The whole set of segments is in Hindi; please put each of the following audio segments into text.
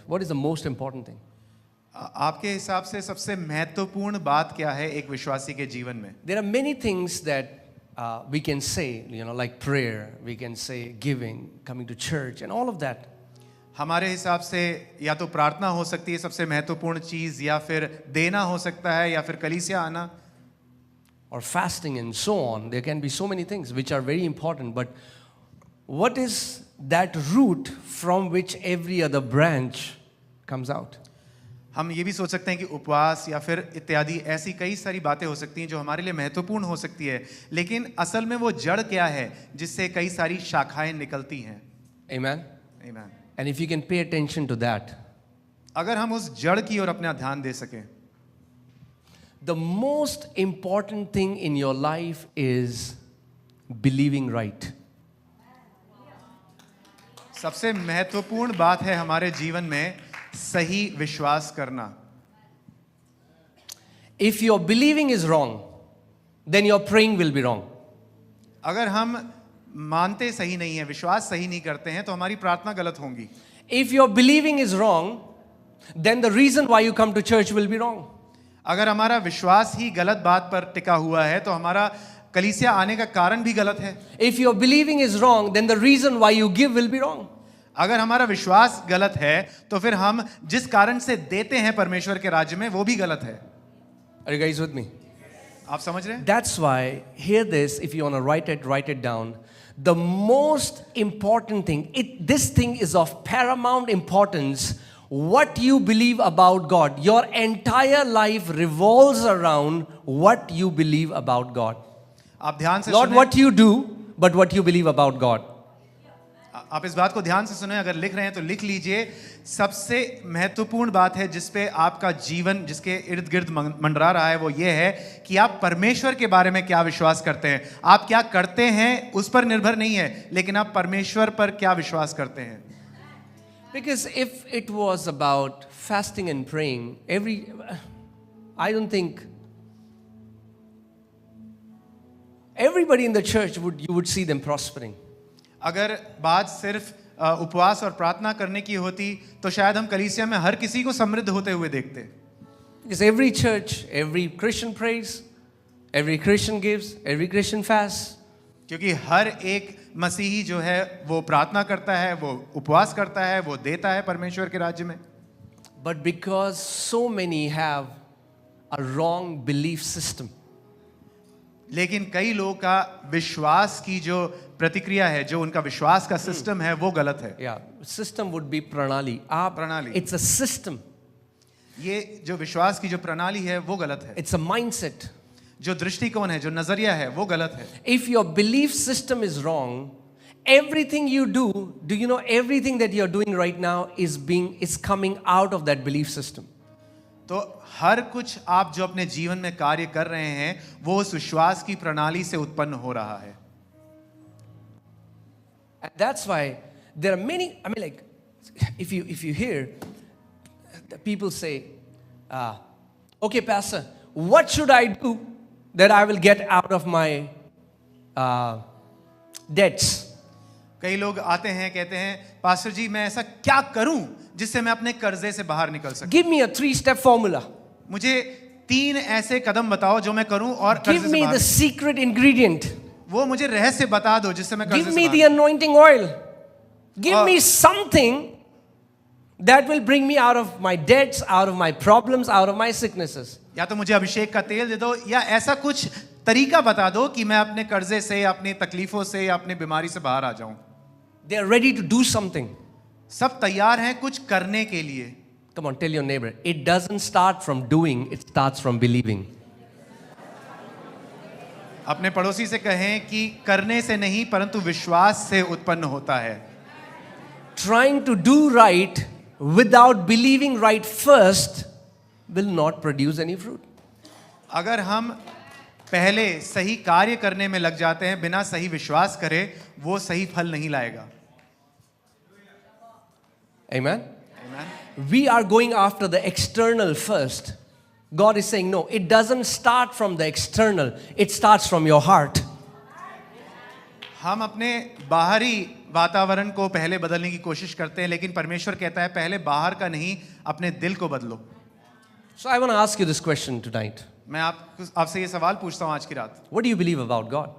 What is the most important thing? आपके हिसाब से सबसे महत्वपूर्ण बात क्या है एक विश्वासी के जीवन में? There are many things that we can say, like prayer, we can say giving, coming to church, and all of that. हमारे हिसाब से या तो प्रार्थना हो सकती है सबसे महत्वपूर्ण चीज, या फिर देना हो सकता है, या फिर कलीसिया आना, or fasting and so on. There can be so many things which are very important, but what is that root from which every other branch comes out? हम ये भी सोच सकते हैं कि उपवास या फिर इत्यादि ऐसी कई सारी बातें हो सकती हैं जो हमारे लिए महत्वपूर्ण हो सकती है, लेकिन असल में वो जड़ क्या है जिससे कई सारी शाखाएं निकलती हैं. Amen? Amen. And if you can pay attention to that, अगर हम उस जड़ की ओर अपना ध्यान दे सकें, the most important thing in your life is believing right. सबसे महत्वपूर्ण बात है हमारे जीवन में सही विश्वास करना. If your believing is wrong, then your praying will be wrong. अगर हम मानते सही नहीं है, विश्वास सही नहीं करते हैं, तो हमारी प्रार्थना गलत होंगी. If your believing is wrong, then the reason why you come to church will be wrong. अगर हमारा विश्वास ही गलत बात पर टिका हुआ है तो हमारा कलीसिया आने का कारण भी गलत है. If your believing is wrong, then the reason why you give will be wrong. अगर हमारा विश्वास गलत है तो फिर हम जिस कारण से देते हैं परमेश्वर के राज्य में वो भी गलत है. Are you guys with me? आप समझ रहे हैं? That's why, hear this, if you want to write it down. The most important thing, this thing is of paramount importance. What you believe about God. Your entire life revolves around what you believe about God. आप ध्यान से Not सुनें. what you do, but what you believe about God. आप इस बात को ध्यान से सुने. अगर लिख रहे हैं तो लिख लीजिए. सबसे महत्वपूर्ण बात है जिसपे आपका जीवन जिसके इर्द गिर्द मंडरा रहा है वो ये है कि आप परमेश्वर के बारे में क्या विश्वास करते हैं. आप क्या करते हैं उस पर निर्भर नहीं है, लेकिन आप परमेश्वर पर क्या विश्वास करते हैं. Because if it was about fasting and praying, I don't think everybody in the church you would see them prospering. अगर बात सिर्फ उपवास और प्रार्थना करने की होती तो शायद हम कलीसिया में हर किसी को समृद्ध होते हुए देखते. Because every church, every Christian prays, every Christian gives, every Christian fasts. क्योंकि हर एक मसीही जो है वो प्रार्थना करता है, वो उपवास करता है, वो देता है परमेश्वर के राज्य में. But because so many have a wrong belief system, लेकिन कई लोगों का विश्वास की जो प्रतिक्रिया है, जो उनका विश्वास का सिस्टम है वो गलत है. yeah, system would be pranali. प्रणाली. It's a system. ये जो विश्वास की जो प्रणाली है वो गलत है. It's a mindset. जो दृष्टिकोण है, जो नजरिया है वो गलत है. If your belief system is wrong, everything you do you know everything that you're doing right now is coming out of that belief system. तो हर कुछ आप जो अपने जीवन में कार्य कर रहे हैं वो उस विश्वास की प्रणाली से उत्पन्न हो रहा है. And that's why there are many, like if you hear the people say, okay pastor, what should I do that I will get out of my debts? कई लोग आते हैं कहते हैं पास्टर जी मैं ऐसा क्या करूं जिससे मैं अपने कर्जे से बाहर निकल सकूं. Give me a 3-step formula. मुझे 3 ऐसे कदम बताओ जो मैं करूं और कर्जे Give से me बाहर. the secret ingredient. वो मुझे रहस्य बता दो जिससे मैं कर्जे Give से me बाहर. the anointing oil. Give me something that will bring me out of my debts, out of my problems, out of my sicknesses. या तो मुझे अभिषेक का तेल दे दो या ऐसा कुछ तरीका बता दो कि मैं अपने कर्जे से, अपनी तकलीफों से या अपनी बीमारी से बाहर आ जाऊं. They are ready to do something. सब तैयार हैं कुछ करने के लिए. Come on, tell your neighbor. It doesn't start from doing, it starts from believing. अपने पड़ोसी से कहें कि करने से नहीं परंतु विश्वास से उत्पन्न होता है. Trying to do right without believing right first will not produce any fruit. अगर हम पहले सही कार्य करने में लग जाते हैं बिना सही विश्वास करे वो सही फल नहीं लाएगा. Amen? Amen. We are going after the external first. God is saying, no, it doesn't start from the external. It starts from your heart. हम अपने बाहरी वातावरण को पहले बदलने की कोशिश करते हैं, लेकिन परमेश्वर कहता है पहले बाहर का नहीं, अपने दिल को बदलो। So I want to ask you this question tonight. मैं आपसे ये सवाल पूछता हूँ आज की रात, What do you believe about God?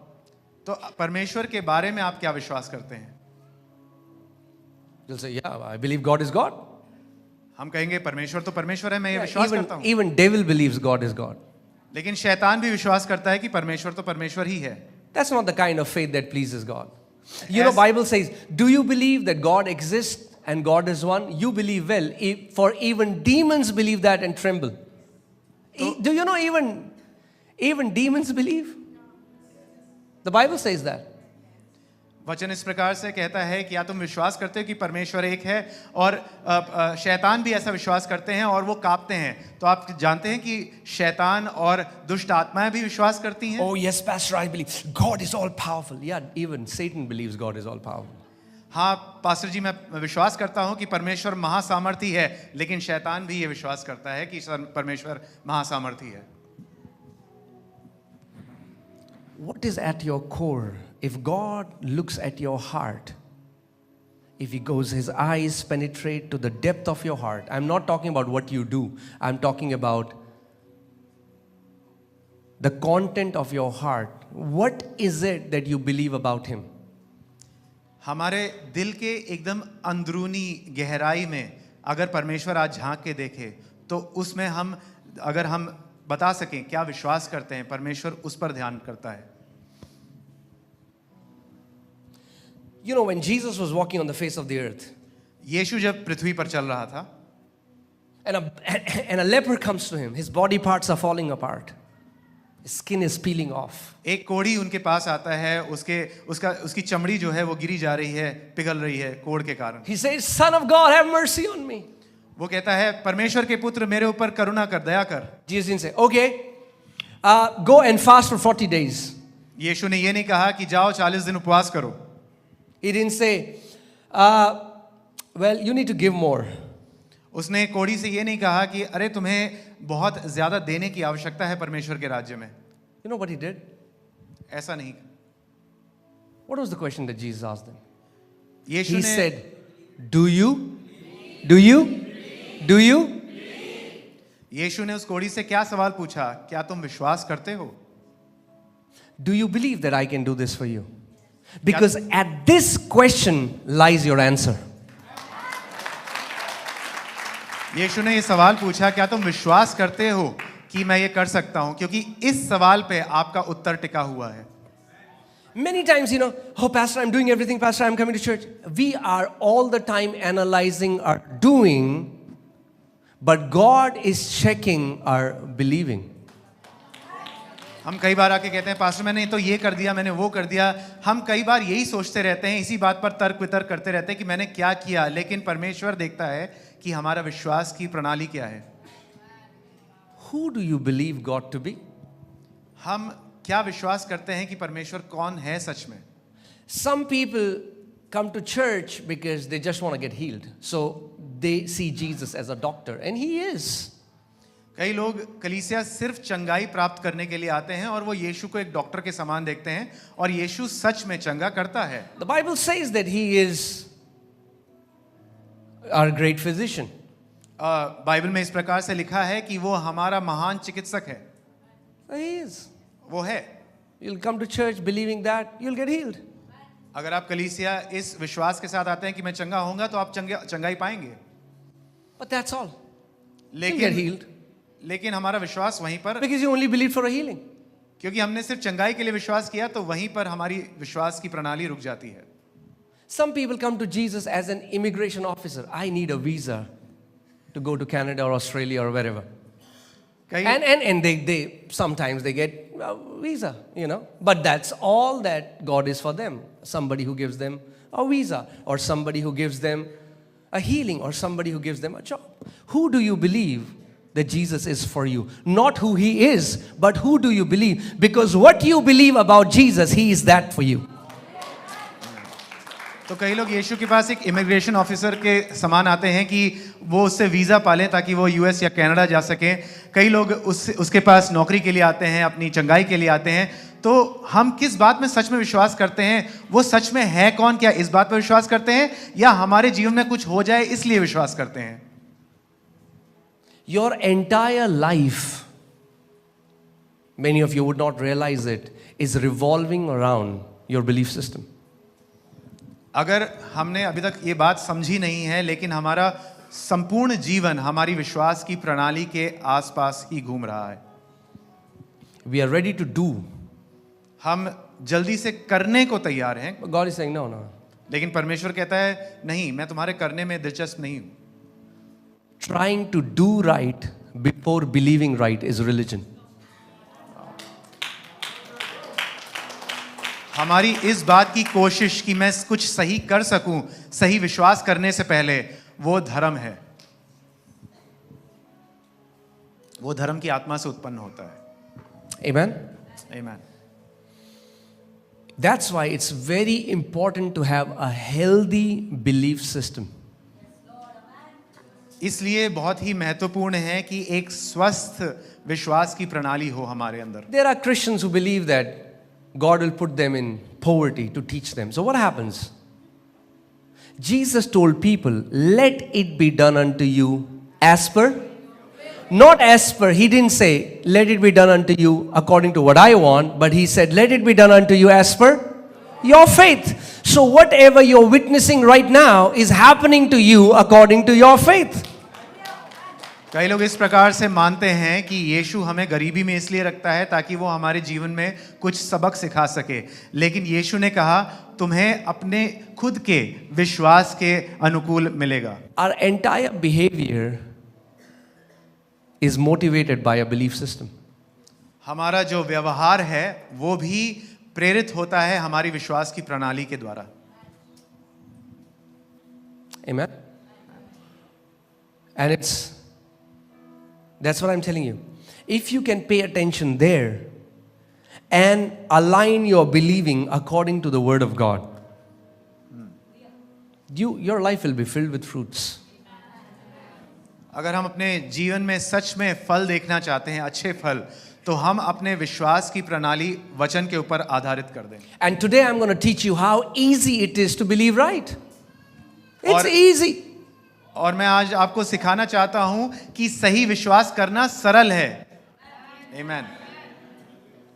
तो परमेश्वर के बारे में आप क्या विश्वास करते हैं? You'll say, yeah, I believe God is God. हम कहेंगे परमेश्वर तो परमेश्वर है, मैं ये विश्वास करता हूँ। Even devil believes God is God. लेकिन शैतान भी विश्वास करता है कि परमेश्वर तो परमेश्वर ही है। That's not the kind of faith that pleases God. You know, Bible says, do you believe that God exists and God is one? You believe well, for even demons believe that and tremble. Do you know even demons believe? The Bible says that. वचन इस प्रकार से कहता है कि या तुम विश्वास करते हो कि परमेश्वर एक है, और शैतान भी ऐसा विश्वास करते हैं और वो कांपते हैं। तो आप जानते हैं कि शैतान और दुष्ट आत्माएं भी विश्वास करती हैं। Oh yes, Pastor, I believe God is all powerful. Yeah, even Satan believes God is all powerful. हाँ पास्टर जी, मैं विश्वास करता हूँ कि परमेश्वर महासामर्थी है, लेकिन शैतान भी ये विश्वास करता है कि परमेश्वर महासामर्थी है। What is at your core? If God looks at your heart, if his eyes penetrate to the depth of your heart, I'm not talking about what you do, I'm talking about the content of your heart. What is it that you believe about him? हमारे दिल के एकदम अंदरूनी गहराई में अगर परमेश्वर आज झांक के देखे, तो उसमें अगर हम बता सकें क्या विश्वास करते हैं, परमेश्वर उस पर ध्यान करता है। You know, when Jesus was walking on the face of the earth, यीशु जब पृथ्वी पर चल रहा था, and a leper comes to him, his body parts are falling apart, his skin is peeling off. एक कोढ़ी उनके पास आता है, उसकी चमड़ी जो है वो गिरी जा रही है, पिघल रही है कोढ़ के कारण। He says, Son of God, have mercy on me. वो कहता है परमेश्वर के पुत्र मेरे ऊपर करुणा कर, दया कर। Jesus didn't say, okay, go and fast for 40 days. यीशु ने ये नहीं कहा कि जाओ 40 दिन उपवास करो। He didn't say, well, you need to give more. उसने कोढ़ी से ये नहीं कहा कि अरे तुम्हें बहुत ज्यादा देने की आवश्यकता है परमेश्वर के राज्य में। You know what he did? ऐसा नहीं। What was the question that Jesus asked them? Yeshu He ने said, do you? यीशु ने उस कोढ़ी से क्या सवाल पूछा? क्या तुम विश्वास करते हो? Do you believe that I can do this for you? Because at this question lies your answer. यीशु ने ये सवाल पूछा, क्या तुम विश्वास करते हो कि मैं ये कर सकता हूं? क्योंकि इस सवाल पे आपका उत्तर टिका हुआ है। Many times, you know, oh, Pastor, I'm doing everything. Pastor, I'm coming to church. We are all the time analyzing our doing, but God is checking our believing. हम कई बार आके कहते हैं पास्टर मैंने तो ये कर दिया, मैंने वो कर दिया। हम कई बार यही सोचते रहते हैं, इसी बात पर तर्क वितर्क करते रहते हैं कि मैंने क्या किया, लेकिन परमेश्वर देखता है कि हमारा विश्वास की प्रणाली क्या है। Who do you believe God to be? हम क्या विश्वास करते हैं कि परमेश्वर कौन है सच में? Some people come to church because they just want to get healed. So they see Jesus as a doctor, and he is. कई लोग कलीसिया सिर्फ चंगाई प्राप्त करने के लिए आते हैं और वो यीशु को एक डॉक्टर के समान देखते हैं, और यीशु सच में चंगा करता है। The Bible says that he is our great physician. Bible में इस प्रकार से लिखा है कि वो हमारा महान चिकित्सक है। He is. वो है। You'll come to church believing that, you'll get healed. अगर आप कलीसिया इस विश्वास के साथ आते हैं कि मैं चंगा होऊंगा, तो आप चंगाई पाएंगे। But that's all. You'll get healed. लेकिन हमारा विश्वास वहीं पर, Because you only believe for a healing. क्योंकि हमने सिर्फ चंगाई के लिए विश्वास किया, तो वहीं पर हमारी विश्वास की प्रणाली रुक जाती है। Some people come to Jesus as an immigration officer. I need a visa to go to Canada or Australia or wherever. And they sometimes they get a visa, you know. But that's all that God is for them. Somebody who gives them a visa, or somebody who gives them a healing, or somebody who gives them a job. Who do you believe that Jesus is for you? Not who he is, but who do you believe? Because what you believe about Jesus, he is that for you. तो कई लोग यीशु के पास एक इमिग्रेशन ऑफिसर के समान आते हैं कि वो उससे वीज़ा पालें ताकि वो यूएस या कनाडा जा सकें। कई लोग उसके पास नौकरी के लिए आते हैं, अपनी चंगाई के लिए आते हैं। तो हम किस बात में सच में विश्वास करते हैं? वो सच में है कौन? क्या इस बात पर विश्वास करते हैं या हमारे जीवन में कुछ हो जाए इसलिए विश्वास करते हैं? Your entire life, many of you would not realize it, is revolving around your belief system. अगर हमने अभी तक ये बात समझी नहीं है, लेकिन हमारा संपूर्ण जीवन हमारी विश्वास की प्रणाली के आसपास ही घूम रहा है। We are ready to do, हम जल्दी से करने को तैयार हैं, but God is saying, no, no. लेकिन परमेश्वर कहता है नहीं, मैं तुम्हारे करने में दिलचस्प नहीं हूं। Trying to do right before believing right is religion. हमारी इस बात की कोशिश कि मैं कुछ सही कर सकूं, सही विश्वास करने से पहले, वो धर्म है। वो धर्म की आत्मा से उत्पन्न होता है। Amen? आमीन। That's why it's very important to have a healthy belief system. इसलिए बहुत ही महत्वपूर्ण है कि एक स्वस्थ विश्वास की प्रणाली हो हमारे अंदर। There are Christians who believe that God will put them in poverty to teach them. So what happens? Jesus told people, let it be done unto you as per, not as per. He didn't say, let it be done unto you according to what I want, but he said, let it be done unto you as per your faith. So whatever you're witnessing right now is happening to you according to your faith. कई लोग इस प्रकार से मानते हैं कि यीशु हमें गरीबी में इसलिए रखता है ताकि वो हमारे जीवन में कुछ सबक सिखा सके, लेकिन यीशु ने कहा तुम्हें अपने खुद के विश्वास के अनुकूल मिलेगा। Our entire behavior is motivated by a belief system. हमारा जो व्यवहार है वो भी प्रेरित होता है हमारी विश्वास की प्रणाली के द्वारा। Amen? And that's what I'm telling you. If you can pay attention there and align your believing according to the Word of God, your life will be filled with fruits. अगर हम अपने जीवन में सच में फल देखना चाहते हैं, अच्छे फल, तो हम अपने विश्वास की प्रणाली वचन के ऊपर आधारित कर दें। And today I'm going to teach you how easy it is to believe right. It's easy. और मैं आज आपको सिखाना चाहता हूं कि सही विश्वास करना सरल है। Amen.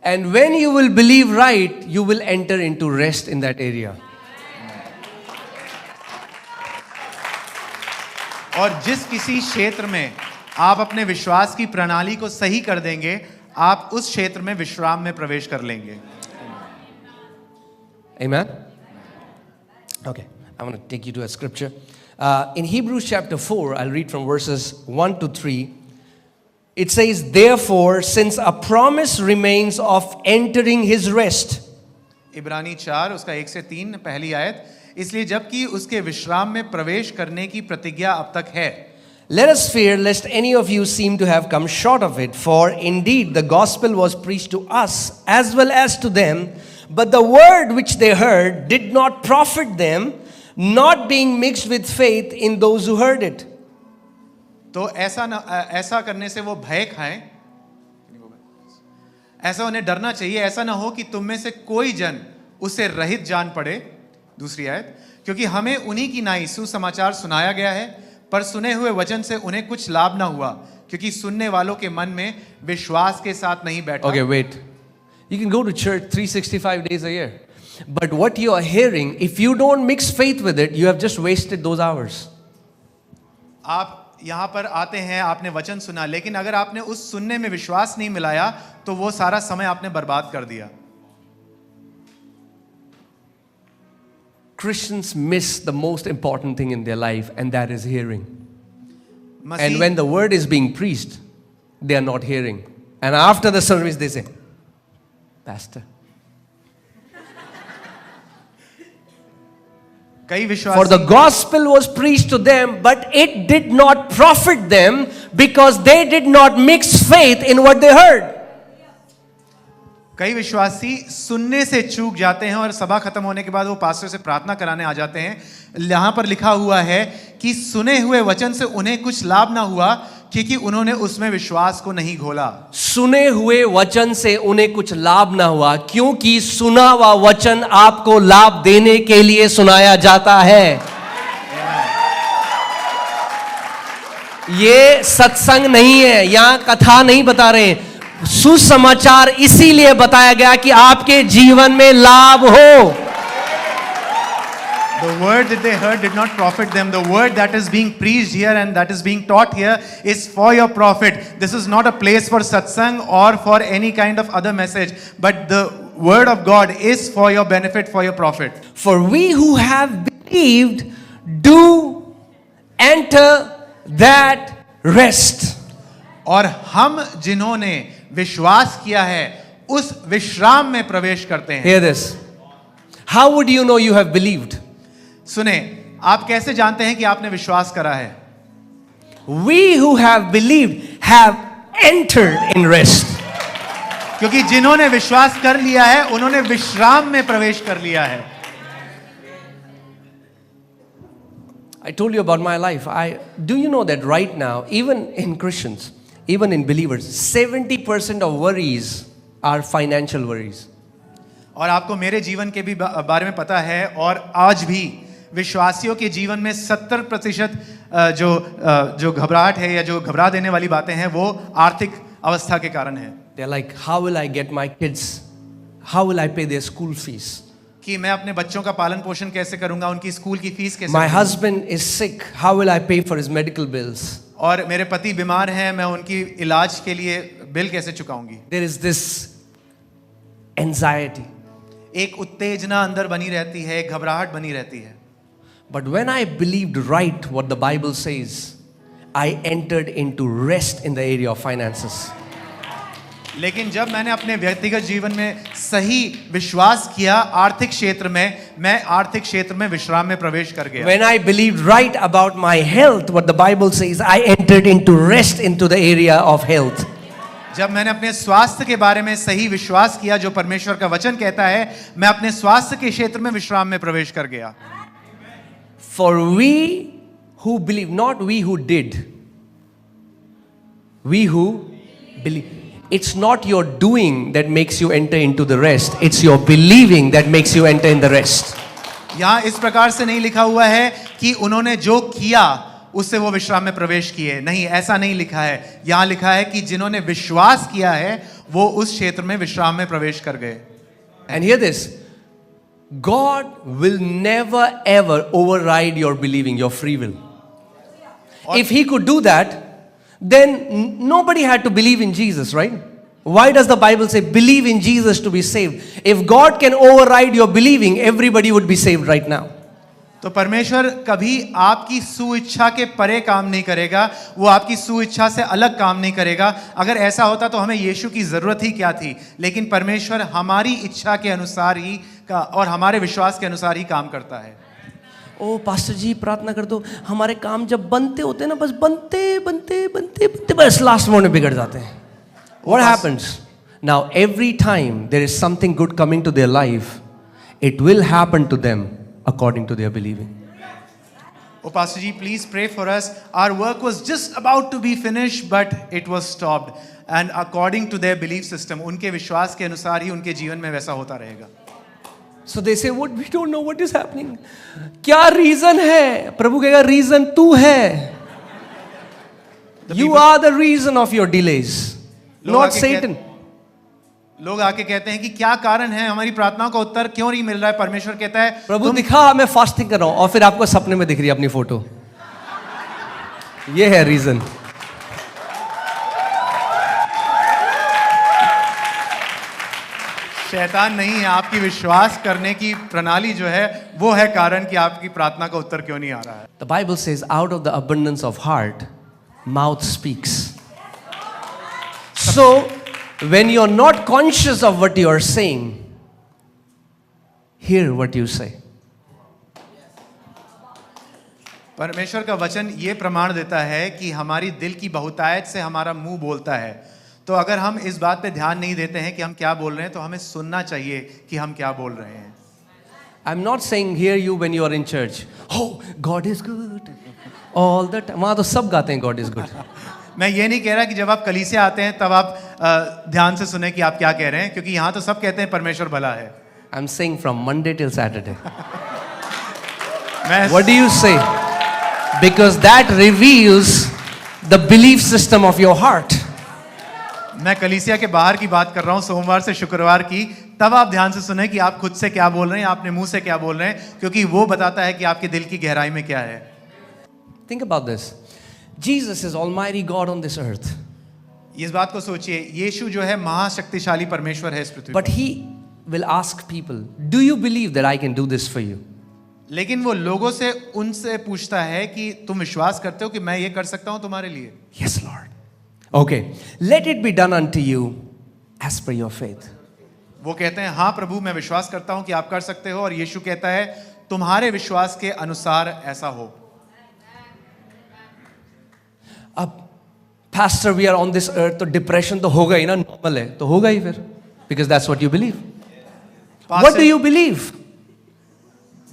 And when you will believe right, you will enter into rest in that area. और जिस किसी क्षेत्र में आप अपने विश्वास की प्रणाली को सही कर देंगे, आप उस क्षेत्र में विश्राम में प्रवेश कर लेंगे। Amen? Okay, I want to take you to a scripture. In Hebrews chapter 4, I'll read from verses 1 to 3. It says, therefore, since a promise remains of entering his rest. इब्रानी 4 उसका 1 से 3 पहली आयत, इसलिए जबकि उसके विश्राम में प्रवेश करने की प्रतिज्ञा अब तक है। Let us fear lest any of you seem to have come short of it, for indeed the gospel was preached to us as well as to them, but the word which they heard did not profit them, not being mixed with faith in those who heard it. तो ऐसा करने से वो भय खाएं, ऐसा उन्हें डरना चाहिए, ऐसा ना हो कि तुम में से कोई जन उससे रहित जान पड़े। दूसरी आयत, क्योंकि हमें उन्हीं की नाई सुसमाचार सुनाया गया है, पर सुने हुए वचन से उन्हें कुछ लाभ ना हुआ, क्योंकि सुनने वालों के मन में विश्वास के साथ नहीं बैठा। Okay, wait. You can go to church 365 days a year. But what you are hearing, if you don't mix faith with it, you have just wasted those hours. आप यहाँ पर आते हैं, आपने वचन सुना, लेकिन अगर आपने उस सुनने में विश्वास नहीं मिलाया, तो वो सारा समय आपने बर्बाद कर दिया। Christians miss the most important thing in their life, and that is hearing. And when the word is being preached, they are not hearing. And after the service, they say, Pastor. For the gospel was preached to them, but it did not profit them because they did not mix faith in what they heard. कई विश्वासी सुनने से चूक जाते हैं और सभा खत्म होने के बाद वो पास्टर से प्रार्थना कराने आ जाते हैं। यहाँ पर लिखा हुआ है कि सुने हुए वचन से उन्हें कुछ लाभ ना हुआ, क्योंकि उन्होंने उसमें विश्वास को नहीं घोला। सुने हुए वचन से उन्हें कुछ लाभ ना हुआ, क्योंकि सुना हुआ वचन आपको लाभ देने के लिए सुनाया जाता है। ये सत्संग नहीं है, यहां कथा नहीं बता रहे, सुसमाचार इसीलिए बताया गया कि आपके जीवन में लाभ हो। The word that they heard did not profit them. The word that is being preached here and that is being taught here is for your profit. This is not a place for satsang or for any kind of other message, but the word of God is for your benefit, for your profit. For we who have believed do enter that rest. और हम जिन्होंने विश्वास किया है उस विश्राम में प्रवेश करते हैं। Hear this. How would you know you have believed? सुने, आप कैसे जानते हैं कि आपने विश्वास करा है? We who have believed have entered in rest. क्योंकि जिन्होंने विश्वास कर लिया है उन्होंने विश्राम में प्रवेश कर लिया है। I told you about my life. Do you know that right now, even in Christians, even in believers, 70% of worries are financial worries. और आपको मेरे जीवन के भी बारे में पता है, और आज भी विश्वासियों के जीवन में 70% जो घबराहट है या जो घबरा देने वाली बातें हैं वो आर्थिक अवस्था के कारण है। They're like, how will I get my kids? How will I pay their school fees? कि मैं अपने बच्चों का पालन पोषण कैसे करूंगा, उनकी स्कूल की फीस कैसे My करूंगा? husband is sick. How will I pay for his medical bills? और मेरे पति बीमार हैं, मैं उनकी इलाज के लिए बिल कैसे चुकाऊंगी? There is this anxiety. एक उत्तेजना अंदर बनी रहती है, एक घबराहट बनी रहती है। But when I believed right what the Bible says, I entered into rest in the area of finances. लेकिन जब मैंने अपने व्यक्तिगत जीवन में सही विश्वास किया आर्थिक क्षेत्र में, मैं आर्थिक क्षेत्र में विश्राम में प्रवेश कर गया। When I believed right about my health, what the Bible says, I entered into rest into the area of health. जब मैंने अपने स्वास्थ्य के बारे में सही विश्वास किया जो परमेश्वर का वचन कहता है, मैं अपने स्वास्थ्य के क्षेत्र में विश्राम में प्रवेश कर गया। For we who believe, not we who did, we who believe. It's not your doing that makes you enter into the rest. It's your believing that makes you enter in the rest. यहाँ इस प्रकार से नहीं लिखा हुआ है कि उन्होंने जो किया उससे वो विश्राम में प्रवेश किए, नहीं, ऐसा नहीं लिखा है। यहाँ लिखा है कि जिन्होंने विश्वास किया है वो उस क्षेत्र में विश्राम में प्रवेश कर गए। And hear this, God will never ever override your believing, your free will. If He could do that, then nobody had to believe in Jesus, right? Why does the Bible say believe in Jesus to be saved? If God can override your believing, everybody would be saved right now. तो परमेश्वर कभी आपकी सुइच्छा के परे काम नहीं करेगा, वो आपकी सुइच्छा से अलग काम नहीं करेगा। अगर ऐसा होता तो हमें यीशु की जरूरत ही क्या थी? लेकिन परमेश्वर हमारी इच्छा के अनुसार ही का और हमारे विश्वास के अनुसार ही काम करता है। ओ पास्टर जी प्रार्थना कर दो, हमारे काम जब बनते होते हैं ना, बस बनते बस लास्ट मोमेंट में बिगड़ जाते हैं। What happens? Now every time there is something good coming to their life, it will happen to them according to their believing. Oh Pastor ji, please pray for us. Our work was just about to be finished but it was stopped, and according to their belief system, उनके विश्वास के अनुसार ही उनके जीवन में वैसा होता रहेगा। So they say, what, we don't know what is happening. क्या रीजन है? प्रभु कहेगा रीजन तू है. You are the reason of your delays, not Satan. लोग आके कहते हैं कि क्या कारण है, हमारी प्रार्थनाओं का उत्तर क्यों नहीं मिल रहा है? परमेश्वर कहता है प्रभु दिखा मैं फास्टिंग कर रहा हूं, और फिर आपको सपने में दिख रही है अपनी फोटो. ये है रीजन. शैतान नहीं है, आपकी विश्वास करने की प्रणाली जो है वो है कारण कि आपकी प्रार्थना का उत्तर क्यों नहीं आ रहा है। The Bible says, out of the abundance of heart, mouth speaks. So, when you're not conscious of what you are saying, hear what you say. परमेश्वर का वचन ये प्रमाण देता है कि हमारी दिल की बहुतायत से हमारा मुंह बोलता है। तो अगर हम इस बात पे ध्यान नहीं देते हैं कि हम क्या बोल रहे हैं, तो हमें सुनना चाहिए कि हम क्या बोल रहे हैं। I'm not saying hear you when you are in church. Oh, God is good all the time. वहाँ तो सब गाते हैं God is good. मैं ये नहीं कह रहा कि जब आप कलीसिया आते हैं तब आप ध्यान से सुने कि आप क्या कह रहे हैं, क्योंकि यहाँ तो सब कहते हैं परमेश्वर भला है। I'm saying from Monday till Saturday. मैं What do you say? Because that reveals the belief system of your heart. मैं कलीसिया के बाहर की बात कर रहा हूँ, सोमवार से शुक्रवार की। तब आप ध्यान से सुने कि आप खुद से क्या बोल रहे हैं, आपने मुंह से क्या बोल रहे हैं, क्योंकि वो बताता है कि आपके दिल की गहराई में क्या है। Think about this. Jesus is Almighty God on this earth. इस बात को सोचिए, यीशु जो है महाशक्तिशाली परमेश्वर है इस पृथ्वी But पर। He will ask people, do you believe that I can do this for you? लेकिन वो लोगों से उनसे पूछता है कि तुम विश्वास करते हो कि मैं ये कर सकता हूँ तुम्हारे लिए? Yes, Lord. Okay. Let it be done unto you as per your faith. वो कहते हैं हाँ प्रभु, मैं विश्वास करता हूँ कि आप कर सकते हो, और यीशु कहता है तुम्हारे विश्वास के अनुसार ऐसा हो। अब pastor, we are on this earth, तो depression तो होगा ही ना, normal है, तो होगा ही फिर, because that's what you believe. What do you believe?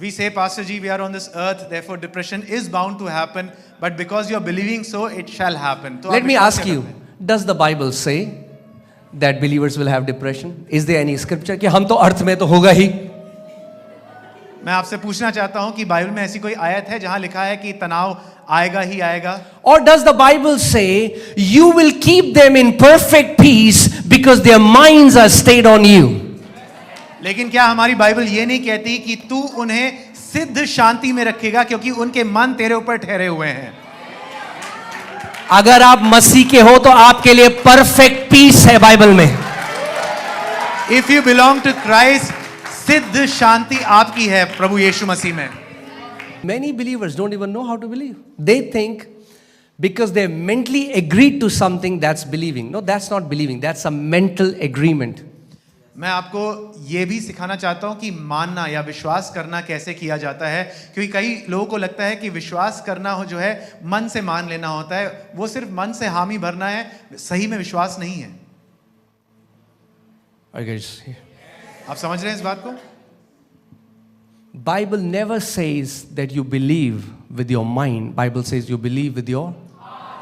We say, Pastor Ji, we are on this earth, therefore depression is bound to happen, but because you are believing so, it shall happen. तो Let आप me विश्वास ask क्या you, करते हैं? does the Bible say that believers will have depression? Is there any scripture कि हम तो अर्थ में तो होगा ही? मैं आपसे पूछना चाहता हूं कि बाइबल में ऐसी कोई आयत है जहां लिखा है कि तनाव आएगा ही आएगा? Or does the Bible say you will keep them in perfect peace because their minds are stayed on you? लेकिन क्या हमारी बाइबल ये नहीं कहती कि तू उन्हें सिद्ध शांति में रखेगा क्योंकि उनके मन तेरे ऊपर ठहरे हुए हैं? अगर आप मसीह के हो तो आपके लिए परफेक्ट पीस है बाइबल में। If you belong to Christ, सिद्ध शांति आपकी है प्रभु यीशु मसीह में। Many believers don't even know how to believe. They think because they mentally agreed to something that's believing. No, that's not believing. That's a mental agreement. मैं आपको ये भी सिखाना चाहता हूं कि मानना या विश्वास करना कैसे किया जाता है, क्योंकि कई लोगों को लगता है कि विश्वास करना हो जो है मन से मान लेना होता है, वो सिर्फ मन से हामी भरना है, सही में विश्वास नहीं है। आप समझ रहे हैं इस बात को? Bible never says that you believe with your mind. Bible says you believe with your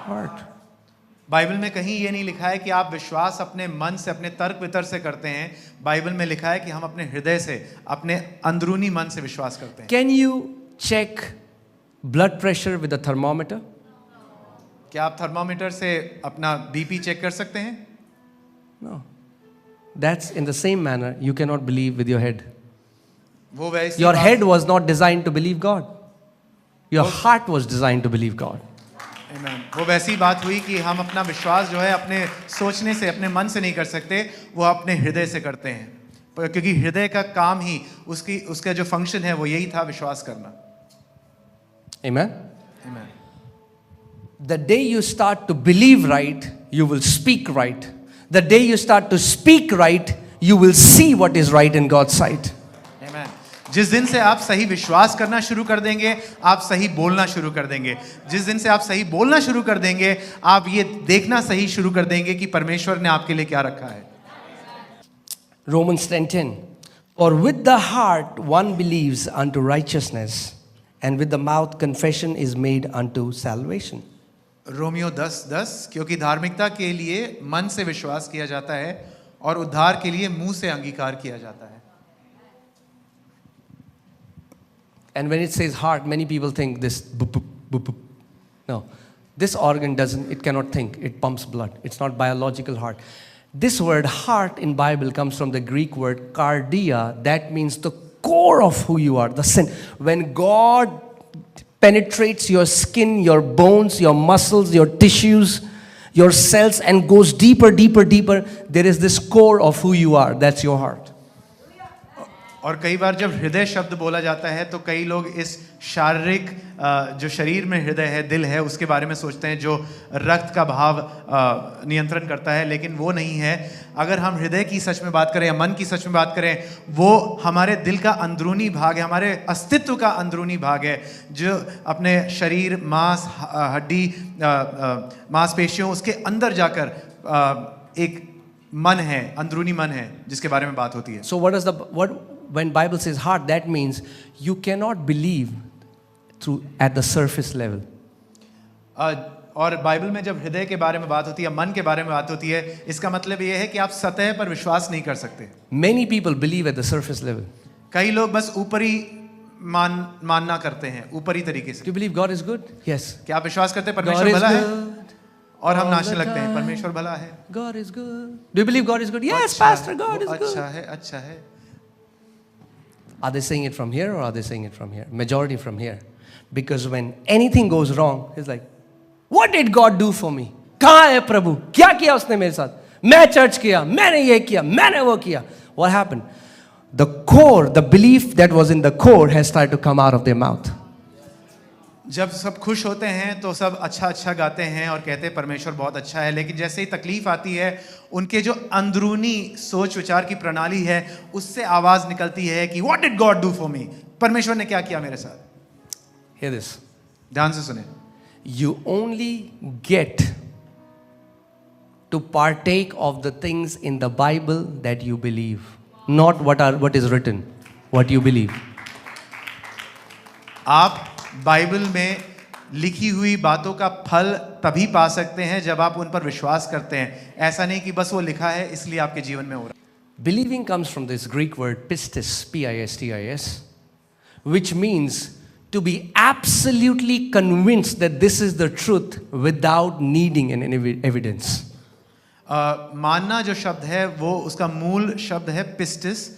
heart. Bible में कहीं ये नहीं लिखा है कि आप विश्वास अपने मन से, अपने तर्क वितर्क से करते हैं। बाइबल में लिखा है कि हम अपने हृदय से, अपने अंदरूनी मन से विश्वास करते हैं। Can you check blood pressure with a thermometer? क्या आप थर्मामीटर से अपना बीपी चेक कर सकते हैं? No. That's in the same manner you cannot believe with your head. वो वैसी Your बात- head was not designed to believe God. Your heart was designed to believe God. Amen. वो वैसी बात हुई कि हम अपना विश्वास जो है अपने सोचने से, अपने मन से नहीं कर सकते, वो अपने हृदय से करते हैं, क्योंकि हृदय का काम ही उसका जो फंक्शन है वो यही था, विश्वास करना। Amen. Amen. The day you start to believe right, you will speak right. The day you start to speak right, you will see what is right in God's sight. Amen. जिस दिन से आप सही विश्वास करना शुरू कर देंगे, आप सही बोलना शुरू कर देंगे। जिस दिन से आप सही बोलना शुरू कर देंगे, आप ये देखना सही शुरू कर देंगे कि परमेश्वर ने आपके लिए क्या रखा है। Romans 10:10. For with the heart one believes unto righteousness, and with the mouth confession is made unto salvation. Romeo 10:10, क्योंकि धार्मिकता के लिए मन से विश्वास किया जाता है और उद्धार के लिए मुंह से अंगीकार किया जाता है। And when it says heart, many people think this boop, boop, boop, boop. No, this organ doesn't, it cannot think, it pumps blood. It's not biological heart. This word heart in Bible comes from the Greek word cardia. That means the core of who you are, the sin. When God penetrates your skin, your bones, your muscles, your tissues, your cells, and goes deeper, deeper, deeper, there is this core of who you are. That's your heart. और कई बार जब हृदय शब्द बोला जाता है तो कई लोग इस शारीरिक जो शरीर में हृदय है, दिल है, उसके बारे में सोचते हैं जो रक्त का भाव नियंत्रण करता है, लेकिन वो नहीं है। अगर हम हृदय की सच में बात करें या मन की सच में बात करें, वो हमारे दिल का अंदरूनी भाग है, हमारे अस्तित्व का अंदरूनी भाग है, जो अपने शरीर, मांस, हड्डी, मांसपेशियों, उसके अंदर जाकर एक मन है, अंदरूनी मन है, जिसके बारे में बात होती है। So when Bible says heart, that means you cannot believe at the surface level. और बाइबल में जब हृदय के बारे में बात होती है, मन के बारे में बात होती है, इसका मतलब ये है कि आप सतह पर विश्वास नहीं कर सकते. Many people believe at the surface level. कई लोग बस ऊपरी मानना करते हैं, ऊपरी तरीके से. Do you believe God is good? Yes. क्या आप विश्वास करते हैं God परमेश्वर is भला है? good. और हम all नाचने the लगते हैं time. परमेश्वर भला है. God is good. Do you believe God is good? Yes, अच्छा Pastor, है, God वो is good. अच्छा है, अच्छा है. Are they saying it from here or are they saying it from here? Majority from here. Because when anything goes wrong, it's like, what did God do for me? कहाँ है प्रभु? क्या किया उसने मेरे साथ? मैं चर्च किया, मैंने ये किया, मैंने वो किया. What happened? The core, the belief that was in the core has started to come out of their mouth. जब सब खुश होते हैं तो सब अच्छा अच्छा गाते हैं और कहते हैं परमेश्वर बहुत अच्छा है, लेकिन जैसे ही तकलीफ आती है उनके जो अंदरूनी सोच विचार की प्रणाली है उससे आवाज निकलती है कि what did God do for me? परमेश्वर ने क्या किया मेरे साथ? Hear this. ध्यान से सुने. You only get to partake of the things in the Bible that you believe, not what is written, what you believe. आप बाइबल में लिखी हुई बातों का फल तभी पा सकते हैं जब आप उन पर विश्वास करते हैं. ऐसा नहीं कि बस वो लिखा है इसलिए आपके जीवन में हो रहा है. Believing comes from this Greek word pistis, P-I-S-T-I-S, which means to be absolutely convinced that this is the truth without needing an evidence. मानना जो शब्द है वो उसका मूल शब्द है पिस्टिस.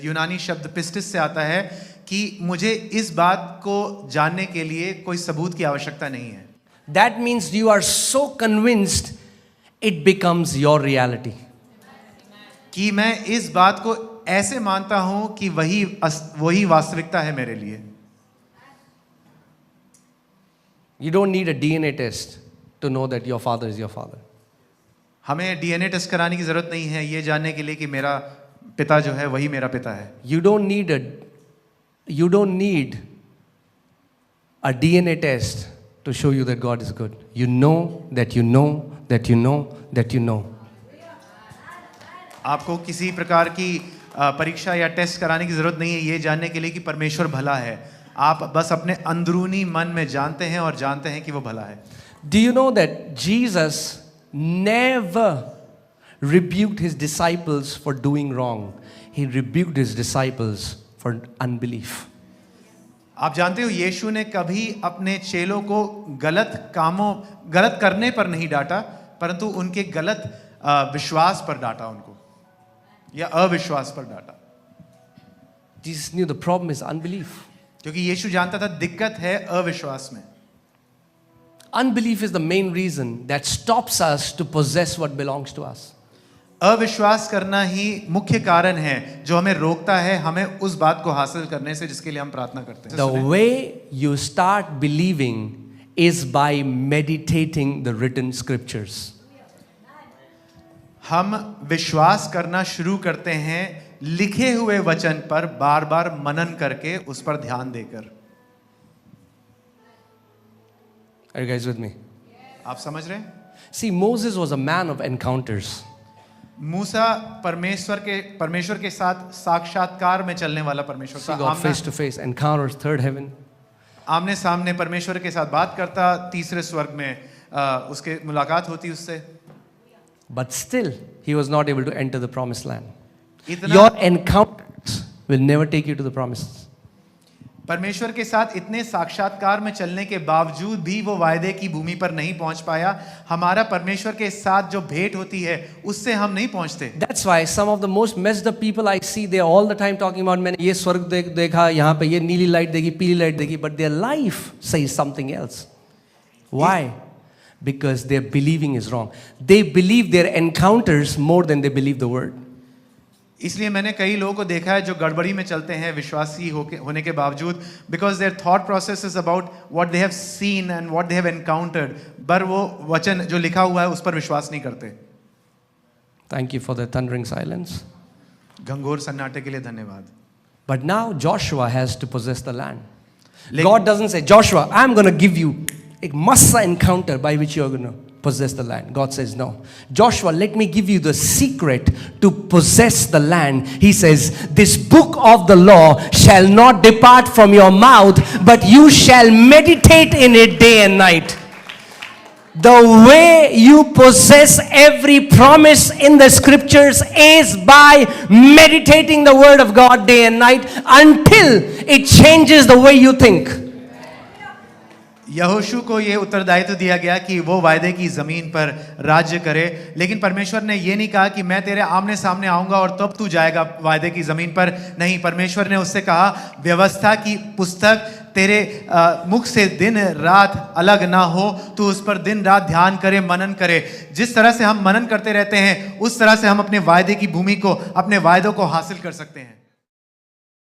यूनानी शब्द पिस्टिस से आता है कि मुझे इस बात को जानने के लिए कोई सबूत की आवश्यकता नहीं है. That means you are so convinced it becomes your reality. कि मैं इस बात को ऐसे मानता हूं कि वही वास्तविकता है मेरे लिए. You don't need a DNA test to know that your father is your father. हमें डीएनए टेस्ट कराने की जरूरत नहीं है ये जानने के लिए कि मेरा पिता जो है वही मेरा पिता है. You don't need a DNA test to show you that God is good. You know that you know that you know that you know. आपको किसी प्रकार की परीक्षा या टेस्ट कराने की जरूरत नहीं है ये जानने के लिए कि परमेश्वर भला है. आप बस अपने अंदरूनी मन में जानते हैं और जानते हैं कि वो भला है. Do you know that Jesus never rebuked his disciples for doing wrong? He rebuked his disciples for unbelief. आप जानते हो यीशु ने कभी अपने चेलों को गलत करने पर नहीं डांटा, परंतु उनके गलत विश्वास पर डांटा उनको, या अविश्वास पर डांटा. Jesus knew the problem is unbelief. क्योंकि यीशु जानता था दिक्कत है अविश्वास में. Unbelief is the main reason that stops us to possess what belongs to us. अविश्वास करना ही मुख्य कारण है जो हमें रोकता है हमें उस बात को हासिल करने से जिसके लिए हम प्रार्थना करते हैं. The way you start believing is by meditating the written scriptures. हम विश्वास करना शुरू करते हैं लिखे हुए वचन पर बार बार मनन करके उस पर ध्यान देकर. Are you guys with me? आप समझ रहे हैं? See, Moses was a man of encounters. मूसा परमेश्वर के साथ साक्षात्कार में चलने वाला परमेश्वर See था. God face to face, encounters, third heaven. आमने सामने परमेश्वर के साथ बात करता, तीसरे स्वर्ग में उसके मुलाकात होती उससे. But still, he was not able to enter the promised land. इतना Your encounters will never take you to the promises. परमेश्वर के साथ इतने साक्षात्कार में चलने के बावजूद भी वो वायदे की भूमि पर नहीं पहुंच पाया. हमारा परमेश्वर के साथ जो भेंट होती है उससे हम नहीं पहुंचते. That's why some of the most messed up people I see, they are all the time talking about मैंने ये स्वर्ग देखा, यहाँ पे ये नीली लाइट देखी, पीली लाइट देखी, but their life says something else. Why? Because their believing is wrong. They believe their encounters more than they believe the word. इसलिए मैंने कई लोगों को देखा है जो गड़बड़ी में चलते हैं विश्वासी होने के बावजूद, because there thought process is about what they have seen and what they have encountered, पर वो वचन जो लिखा हुआ है उस पर विश्वास नहीं करते. Thank you for the thundering silence. घंघोर सन्नाटे के लिए धन्यवाद. But now Joshua has to possess the land. God doesn't say, Joshua, I'm going to give you a massa encounter by which you're going to possess the land. God says, no. Joshua, let me give you the secret to possess the land. He says, this book of the law shall not depart from your mouth, but you shall meditate in it day and night. The way you possess every promise in the scriptures is by meditating the word of God day and night until it changes the way you think. यहोशू को ये उत्तरदायित्व दिया गया कि वो वायदे की जमीन पर राज्य करे, लेकिन परमेश्वर ने ये नहीं कहा कि मैं तेरे आमने सामने आऊंगा और तब तू जाएगा वायदे की जमीन पर। नहीं, परमेश्वर ने उससे कहा व्यवस्था की पुस्तक तेरे मुख से दिन रात अलग ना हो, तू उस पर दिन रात ध्यान करे, मनन करे। जिस तरह से हम मनन करते रहते हैं उस तरह से हम अपने वायदे की भूमि को, अपने वायदों को हासिल कर सकते हैं।